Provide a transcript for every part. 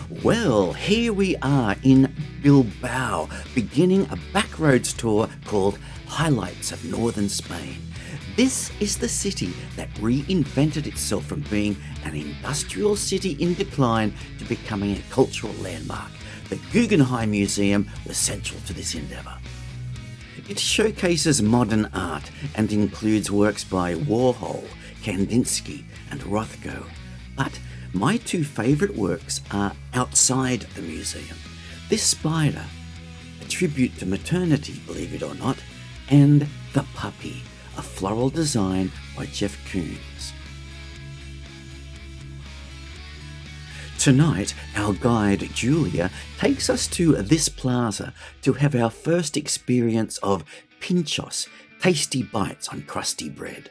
Well, here we are in Bilbao, beginning a Back-Roads tour called Highlights of Northern Spain. This is the city that reinvented itself from being an industrial city in decline to becoming a cultural landmark. The Guggenheim Museum was central to this endeavour. It showcases modern art and includes works by Warhol, Kandinsky and Rothko. But my two favourite works are outside the museum. This spider, a tribute to maternity, believe it or not, and The Puppy, a floral design by Jeff Koons. Tonight, our guide Julia takes us to this plaza to have our first experience of pinchos, tasty bites on crusty bread.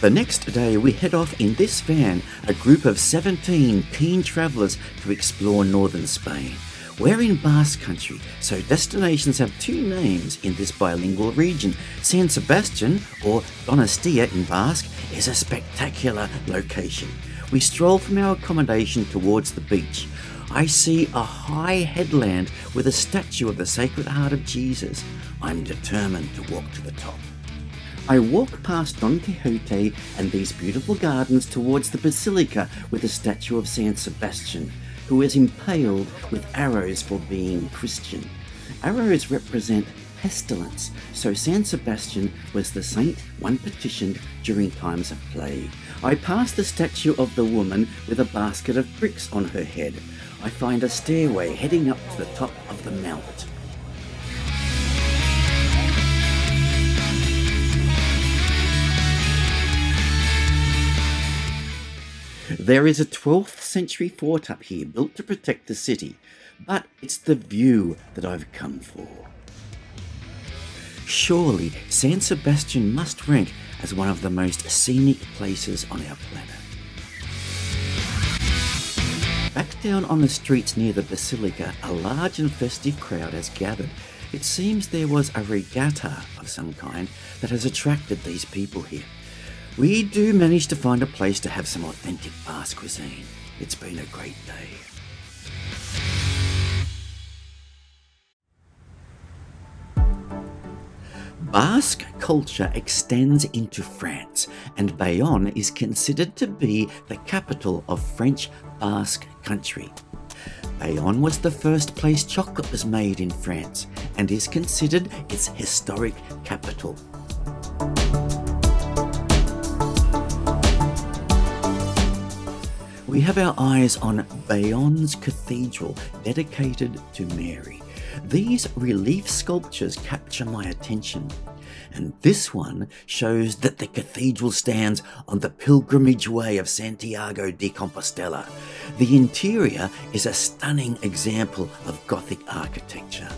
The next day we head off in this van, a group of 17 keen travellers to explore northern Spain. We're in Basque country, so destinations have two names in this bilingual region. San Sebastian, or Donestia in Basque, is a spectacular location. We stroll from our accommodation towards the beach. I see a high headland with a statue of the Sacred Heart of Jesus. I'm determined to walk to the top. I walk past Don Quixote and these beautiful gardens towards the basilica with the statue of San Sebastian, who is impaled with arrows for being Christian. Arrows represent pestilence, so San Sebastian was the saint one petitioned during times of plague. I pass the statue of the woman with a basket of bricks on her head. I find a stairway heading up to the top of the mount. There is a 12th century fort up here built to protect the city, but it's the view that I've come for. Surely San Sebastian must rank as one of the most scenic places on our planet. Back down on the streets near the basilica, a large and festive crowd has gathered. It seems there was a regatta of some kind that has attracted these people here. We do manage to find a place to have some authentic Basque cuisine. It's been a great day. Basque culture extends into France, and Bayonne is considered to be the capital of French Basque country. Bayonne was the first place chocolate was made in France and is considered its historic capital. We have our eyes on Bayonne's cathedral dedicated to Mary. These relief sculptures capture my attention, and this one shows that the cathedral stands on the pilgrimage way of Santiago de Compostela. The interior is a stunning example of Gothic architecture.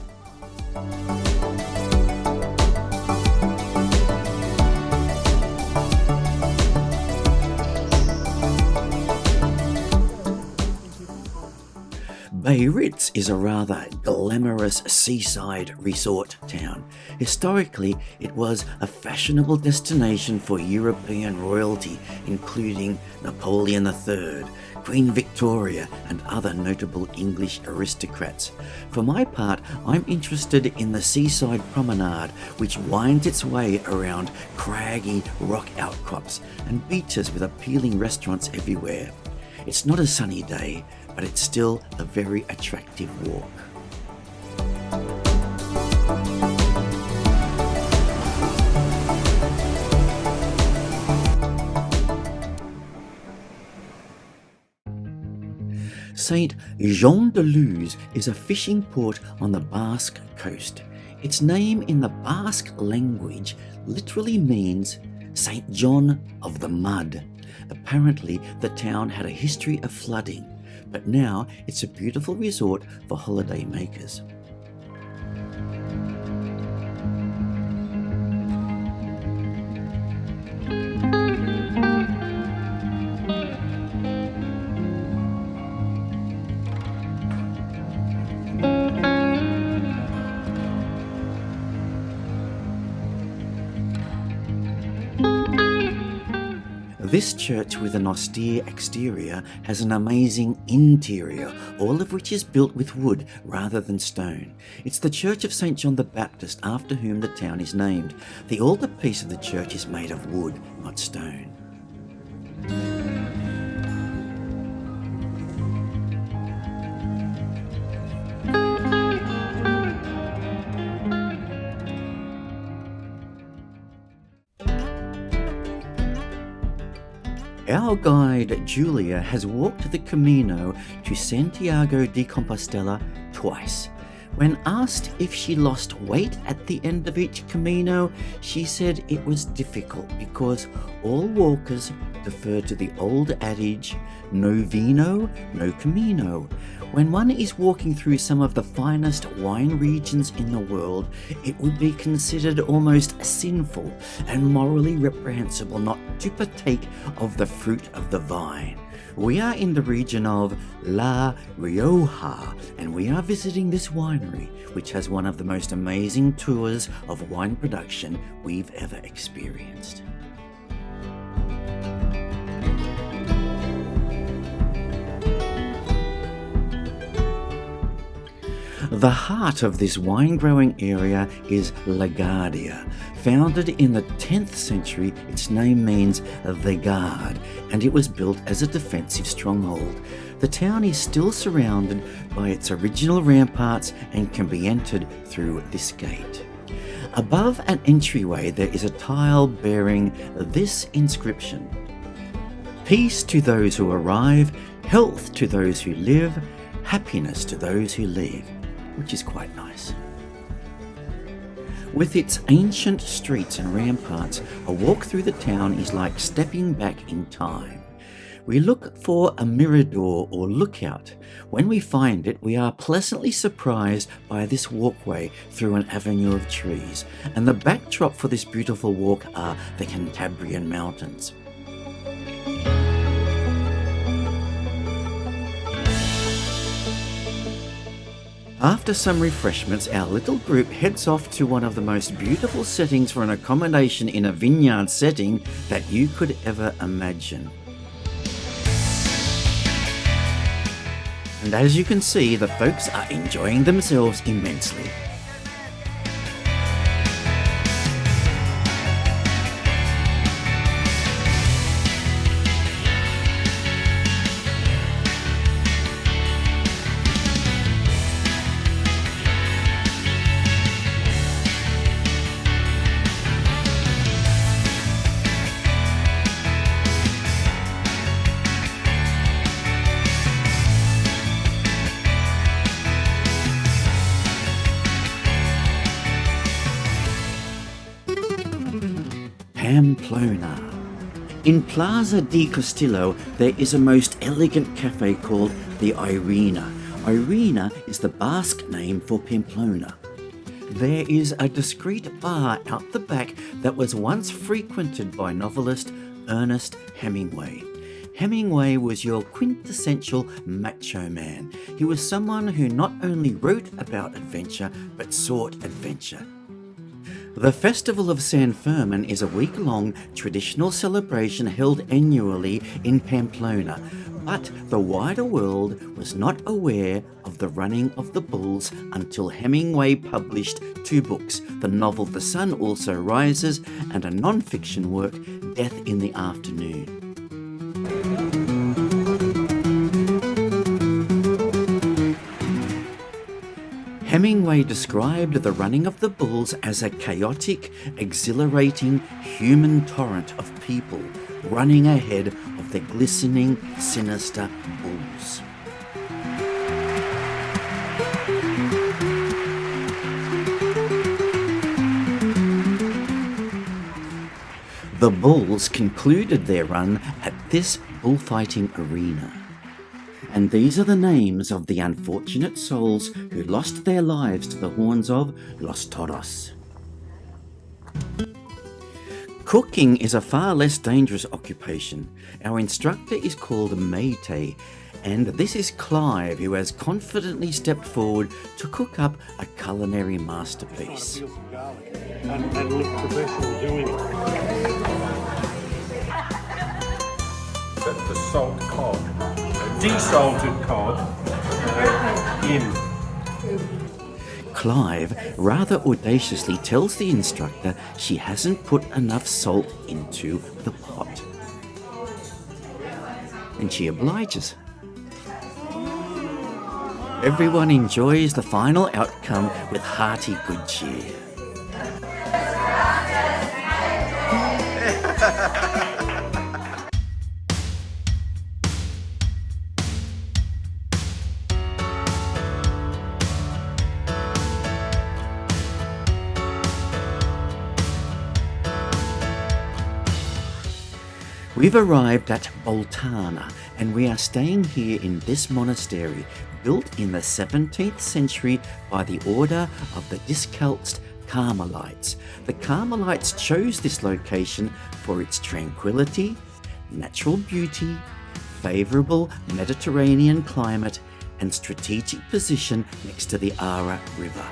Biarritz is a rather glamorous seaside resort town. Historically, it was a fashionable destination for European royalty, including Napoleon III, Queen Victoria, and other notable English aristocrats. For my part, I'm interested in the seaside promenade, which winds its way around craggy rock outcrops and beaches with appealing restaurants everywhere. It's not a sunny day, but it's still a very attractive walk. Saint Jean de Luz is a fishing port on the Basque coast. Its name in the Basque language literally means Saint John of the Mud. Apparently, the town had a history of flooding, but now it's a beautiful resort for holiday makers. This church with an austere exterior has an amazing interior, all of which is built with wood rather than stone. It's the Church of St. John the Baptist, after whom the town is named. The altarpiece of the church is made of wood, not stone. Our guide, Julia, has walked the Camino to Santiago de Compostela twice. When asked if she lost weight at the end of each Camino, she said it was difficult because all walkers defer to the old adage, no vino, no Camino. When one is walking through some of the finest wine regions in the world, it would be considered almost sinful and morally reprehensible not to partake of the fruit of the vine. We are in the region of La Rioja, and we are visiting this winery, which has one of the most amazing tours of wine production we've ever experienced. The heart of this wine-growing area is Laguardia. Founded in the 10th century, its name means the guard, and it was built as a defensive stronghold. The town is still surrounded by its original ramparts and can be entered through this gate. Above an entryway there is a tile bearing this inscription: "Peace to those who arrive, health to those who live, happiness to those who leave," which is quite nice. With its ancient streets and ramparts, a walk through the town is like stepping back in time. We look for a mirador or lookout. When we find it, we are pleasantly surprised by this walkway through an avenue of trees, and the backdrop for this beautiful walk are the Cantabrian Mountains. After some refreshments, our little group heads off to one of the most beautiful settings for an accommodation in a vineyard setting that you could ever imagine. And as you can see, the folks are enjoying themselves immensely. Pamplona. In Plaza di Castillo, there is a most elegant cafe called the Irina. Irina is the Basque name for Pamplona. There is a discreet bar out the back that was once frequented by novelist Ernest Hemingway. Hemingway was your quintessential macho man. He was someone who not only wrote about adventure, but sought adventure. The Festival of San Fermin is a week-long traditional celebration held annually in Pamplona, but the wider world was not aware of the running of the bulls until Hemingway published two books, the novel The Sun Also Rises and a non-fiction work, Death in the Afternoon. Hemingway described the running of the bulls as a chaotic, exhilarating human torrent of people running ahead of the glistening, sinister bulls. The bulls concluded their run at this bullfighting arena. And these are the names of the unfortunate souls who lost their lives to the horns of Los Toros. Cooking is a far less dangerous occupation. Our instructor is called Mayte, and this is Clive, who has confidently stepped forward to cook up a culinary masterpiece. And look professional doing it. the salt cod, desalted cod in. Clive rather audaciously tells the instructor she hasn't put enough salt into the pot. And she obliges. Everyone enjoys the final outcome with hearty good cheer. We've arrived at Boltana, and we are staying here in this monastery, built in the 17th century by the order of the Discalced Carmelites. The Carmelites chose this location for its tranquility, natural beauty, favourable Mediterranean climate, and strategic position next to the Ara River.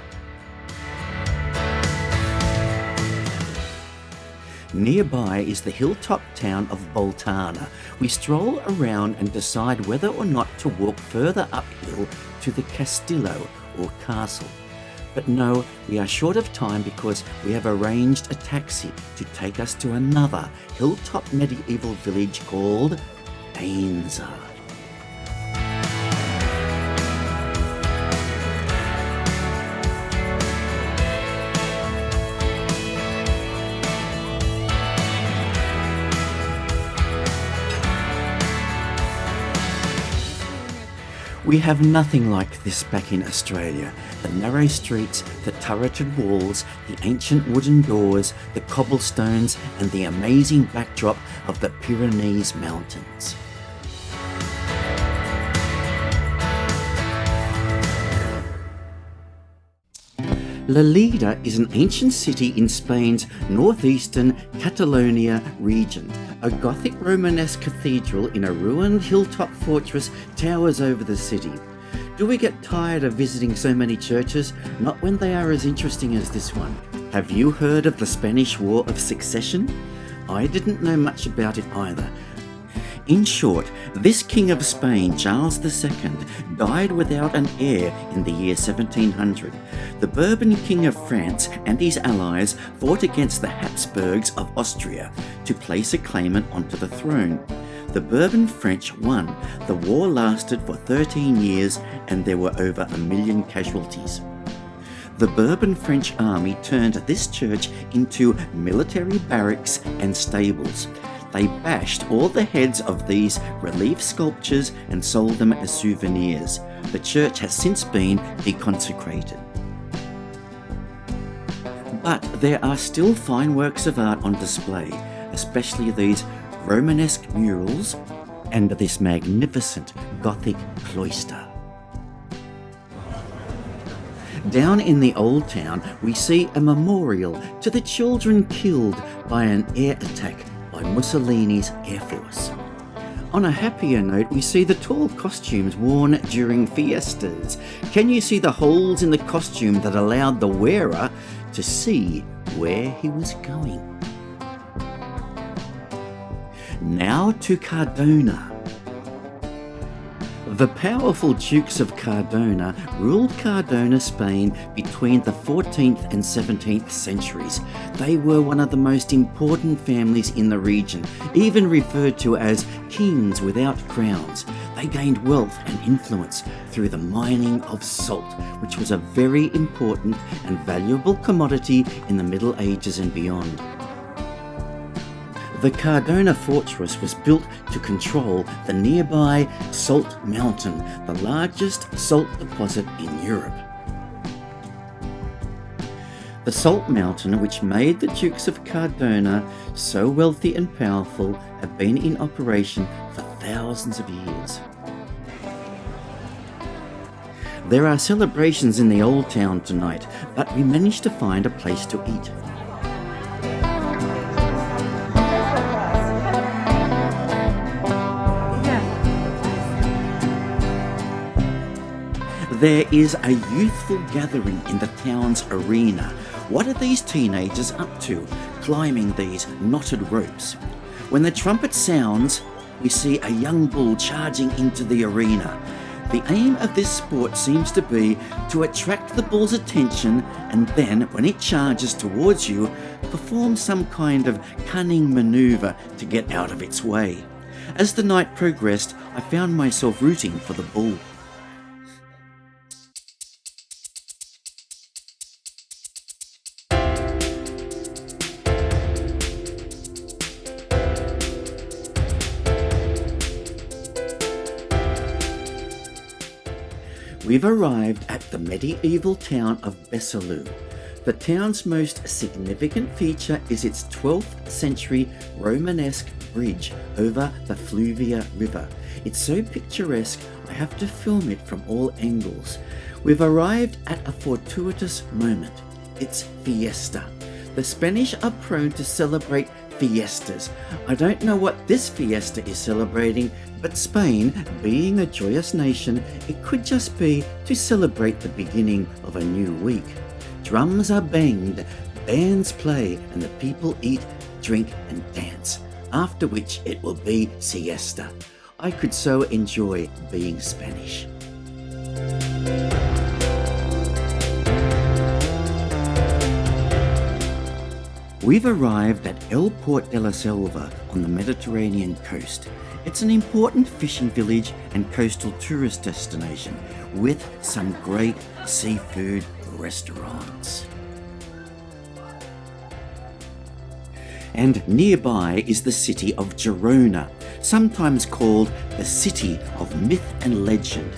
Nearby is the hilltop town of Boltana. We stroll around and decide whether or not to walk further uphill to the Castillo or castle. But no, we are short of time because we have arranged a taxi to take us to another hilltop medieval village called Ainsa. We have nothing like this back in Australia. The narrow streets, the turreted walls, the ancient wooden doors, the cobblestones, and the amazing backdrop of the Pyrenees Mountains. Lleida is an ancient city in Spain's northeastern Catalonia region. A Gothic Romanesque cathedral in a ruined hilltop fortress towers over the city. Do we get tired of visiting so many churches? Not when they are as interesting as this one. Have you heard of the Spanish War of Succession? I didn't know much about it either. In short, this King of Spain, Charles II, died without an heir in the year 1700. The Bourbon King of France and his allies fought against the Habsburgs of Austria to place a claimant onto the throne. The Bourbon French won. The war lasted for 13 years and there were over 1 million casualties. The Bourbon French army turned this church into military barracks and stables. They bashed all the heads of these relief sculptures and sold them as souvenirs. The church has since been deconsecrated. But there are still fine works of art on display, especially these Romanesque murals and this magnificent Gothic cloister. Down in the old town, we see a memorial to the children killed by an air attack by Mussolini's Air Force. On a happier note, we see the tall costumes worn during fiestas. Can you see the holes in the costume that allowed the wearer to see where he was going? Now to Cardona. The powerful Dukes of Cardona ruled Cardona, Spain between the 14th and 17th centuries. They were one of the most important families in the region, even referred to as kings without crowns. They gained wealth and influence through the mining of salt, which was a very important and valuable commodity in the Middle Ages and beyond. The Cardona fortress was built to control the nearby Salt Mountain, the largest salt deposit in Europe. The Salt Mountain, which made the Dukes of Cardona so wealthy and powerful, have been in operation for thousands of years. There are celebrations in the old town tonight, but we managed to find a place to eat. There is a youthful gathering in the town's arena. What are these teenagers up to, climbing these knotted ropes? When the trumpet sounds, we see a young bull charging into the arena. The aim of this sport seems to be to attract the bull's attention and then, when it charges towards you, perform some kind of cunning maneuver to get out of its way. As the night progressed, I found myself rooting for the bull. We've arrived at the medieval town of Besalu. The town's most significant feature is its 12th century Romanesque bridge over the Fluvia River. It's so picturesque I have to film it from all angles. We've arrived at a fortuitous moment. It's fiesta. The Spanish are prone to celebrate fiestas. I don't know what this fiesta is celebrating, but Spain, being a joyous nation, it could just be to celebrate the beginning of a new week. Drums are banged, bands play, and the people eat, drink and dance, after which it will be siesta. I could so enjoy being Spanish. We've arrived at El Port de la Selva on the Mediterranean coast. It's an important fishing village and coastal tourist destination with some great seafood restaurants. And nearby is the city of Girona, sometimes called the City of Myth and Legend.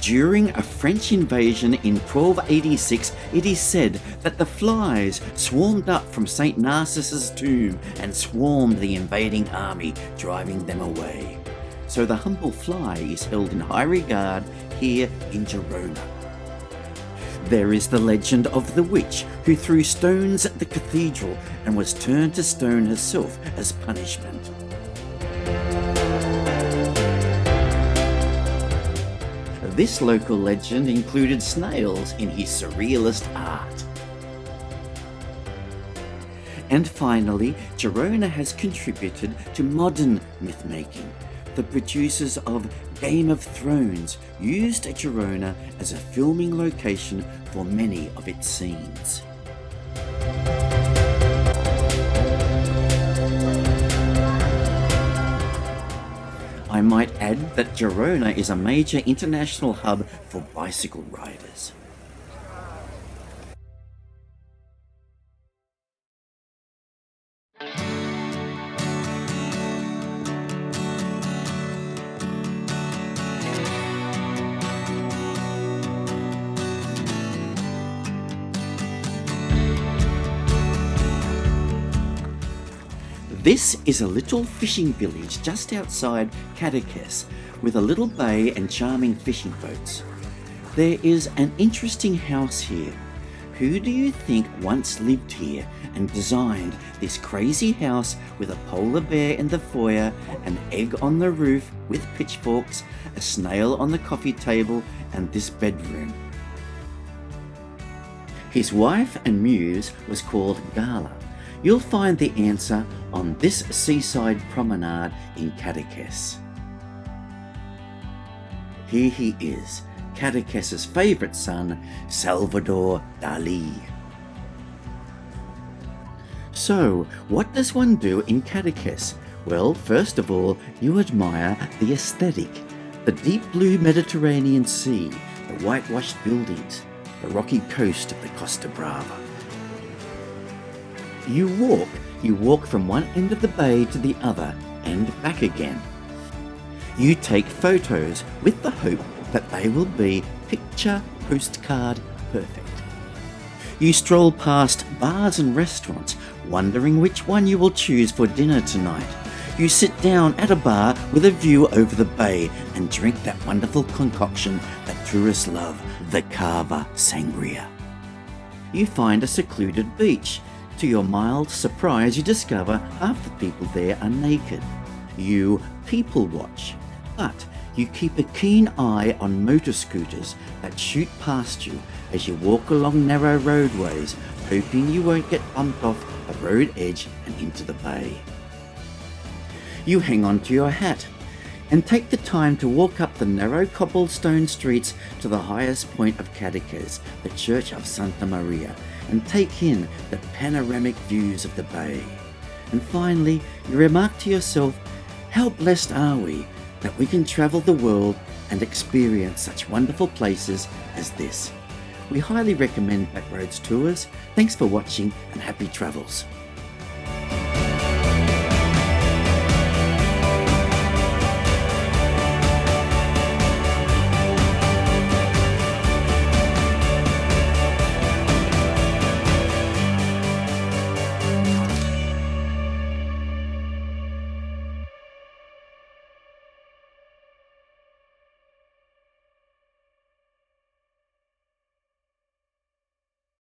During a French invasion in 1286, it is said that the flies swarmed up from St. Narcissus' tomb and swarmed the invading army, driving them away. So the humble fly is held in high regard here in Girona. There is the legend of the witch who threw stones at the cathedral and was turned to stone herself as punishment. This local legend included snails in his surrealist art. And finally, Girona has contributed to modern myth-making. The producers of Game of Thrones used Girona as a filming location for many of its scenes. I might add that Girona is a major international hub for bicycle riders. This is a little fishing village just outside Cadequés, with a little bay and charming fishing boats. There is an interesting house here. Who do you think once lived here and designed this crazy house with a polar bear in the foyer, an egg on the roof with pitchforks, a snail on the coffee table, and this bedroom? His wife and muse was called Gala. You'll find the answer on this seaside promenade in Cadequés. Here he is, Cadequés' favourite son, Salvador Dali. So, what does one do in Cadequés? Well, first of all, you admire the aesthetic, the deep blue Mediterranean Sea, the whitewashed buildings, the rocky coast of the Costa Brava. You walk from one end of the bay to the other and back again. You take photos with the hope that they will be picture postcard perfect. You stroll past bars and restaurants, wondering which one you will choose for dinner tonight. You sit down at a bar with a view over the bay and drink that wonderful concoction that tourists love, the Cava Sangria. You find a secluded beach. To your mild surprise, you discover half the people there are naked. You people watch, but You keep a keen eye on motor scooters that shoot past you as you walk along narrow roadways, hoping you won't get bumped off the road edge and into the bay. You hang on to your hat and take the time to walk up the narrow cobblestone streets to the highest point of Cadequés, the Church of Santa Maria, and take in the panoramic views of the bay. And finally, you remark to yourself, how blessed are we that we can travel the world and experience such wonderful places as this. We highly recommend Back-Roads Tours. Thanks for watching and happy travels.